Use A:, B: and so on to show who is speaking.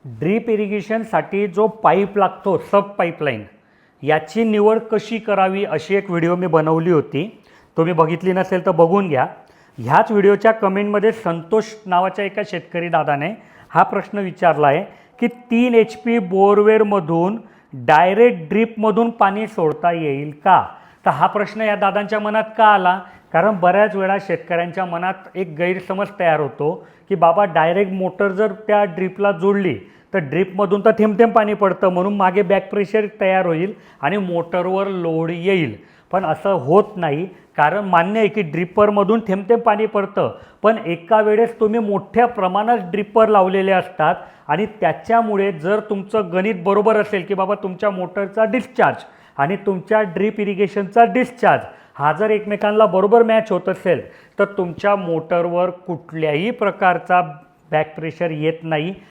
A: Drip इरिगेशनसाठी जो pipe लागतो सब pipeline याची निवड कशी करावी अशी एक व्हिडिओ मी बनवली होती. तुम्ही बघितली नसेल तर बघून घ्या. ह्याच व्हिडिओच्या कमेंटमध्ये संतोष नावाच्या एका शेतकरी दादाने हा प्रश्न विचारला आहे की 3 HP बोरवेलमधून डायरेक्ट ड्रीपमधून पाणी सोडता येईल का. तर हा प्रश्न या दादांच्या मनात का आला, कारण बऱ्याच वेळा शेतकऱ्यांच्या मनात एक गैरसमज तयार होतो की बाबा डायरेक्ट मोटर जर त्या ड्रीपला जोडली तर ड्रीपमधून तर थेंब थेंब पाणी पडतं, म्हणून मागे बॅक प्रेशर तयार होईल आणि मोटरवर लोड येईल. पण असं होत नाही, कारण मान्य आहे की ड्रिपरमधून थेंब थेंब पाणी पडतं, पण एका वेळेस तुम्ही मोठ्या प्रमाणात ड्रिपर लावलेले असतात आणि त्याच्यामुळे जर तुमचं गणित बरोबर असेल की बाबा तुमच्या मोटरचा डिस्चार्ज आणि तुमच्या ड्रीप इरिगेशनचा डिस्चार्ज हा जर एकमेकांना बरोबर मॅच होत असेल तर तुमच्या मोटरवर कुठल्याही प्रकारचा बॅक प्रेशर येत नाही.